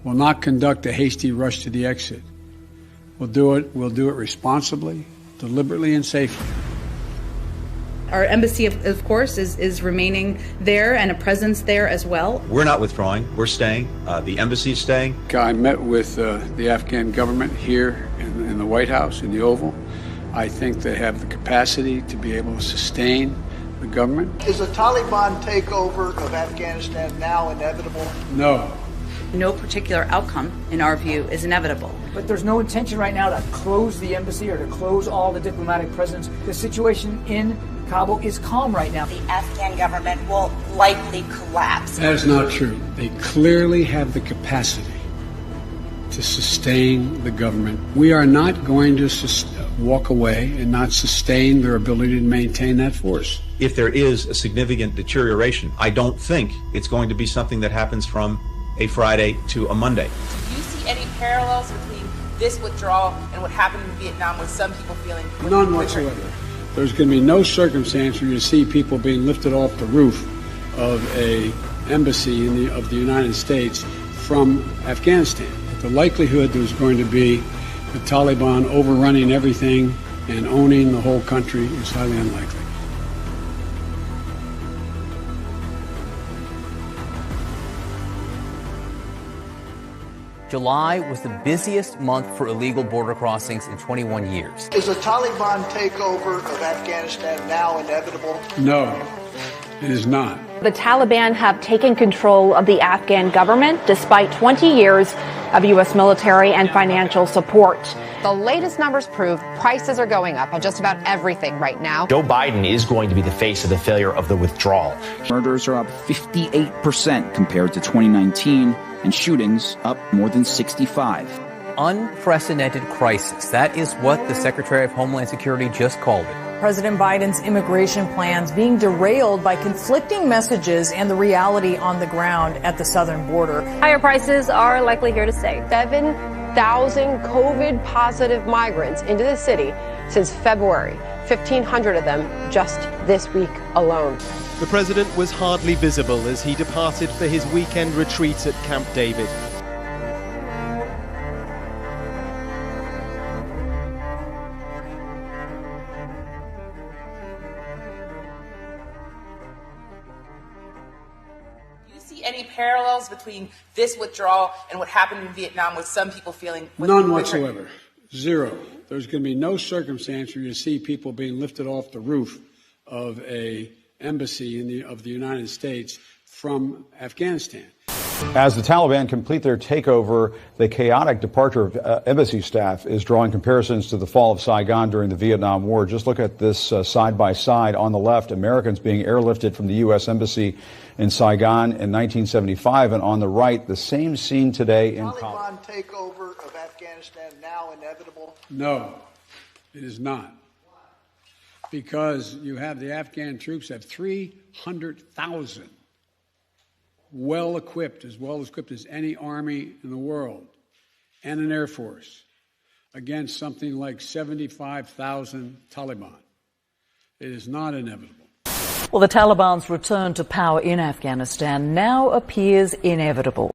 will not conduct a hasty rush to the exit. We'll do it responsibly, deliberately, and safely. Our embassy, of course, is remaining there and a presence there as well. We're not withdrawing. We're staying. The embassy's staying. I met with the Afghan government here in the White House, in the Oval. I think they have the capacity to be able to sustain the government. Is a Taliban takeover of Afghanistan now inevitable? No. No particular outcome, in our view, is inevitable. But there's no intention right now to close the embassy or to close all the diplomatic presence. The situation in Kabul is calm right now. The Afghan government will likely collapse. That is not true. They clearly have the capacity to sustain the government. We are not going to walk away and not sustain their ability to maintain that force. If there is a significant deterioration, I don't think it's going to be something that happens from a Friday to a Monday. Do you see any parallels between this withdrawal and what happened in Vietnam, with some people feeling... None whatsoever. There's going to be no circumstance where you see people being lifted off the roof of a embassy of the United States from Afghanistan. The likelihood there's going to be the Taliban overrunning everything and owning the whole country is highly unlikely. July was the busiest month for illegal border crossings in 21 years. Is a Taliban takeover of Afghanistan now inevitable? No, it is not. The Taliban have taken control of the Afghan government despite 20 years of U.S. military and financial support. The latest numbers prove prices are going up on just about everything right now. Joe Biden is going to be the face of the failure of the withdrawal. Murders are up 58% compared to 2019, and shootings up more than 65. Unprecedented crisis. That is what the Secretary of Homeland Security just called it. President Biden's immigration plans being derailed by conflicting messages and the reality on the ground at the southern border. Higher prices are likely here to stay. 7,000 COVID-positive migrants into the city since February. 1,500 of them just this week alone. The president was hardly visible as he departed for his weekend retreat at Camp David. Do you see any parallels between this withdrawal and what happened in Vietnam, with some people feeling... None whatsoever. Zero. There's going to be no circumstance where you see people being lifted off the roof of a embassy of the United States from Afghanistan. As the Taliban complete their takeover, the chaotic departure of embassy staff is drawing comparisons to the fall of Saigon during the Vietnam War. Just look at this side by side. On the left, Americans being airlifted from the U.S. Embassy in Saigon in 1975, and on the right, the same scene today in Taliban takeover of Afghanistan now inevitable? No, it is not. Because you have the Afghan troops have 300,000 well equipped as any army in the world, and an air force against something like 75,000 Taliban. It is not inevitable. Well, the Taliban's return to power in Afghanistan now appears inevitable.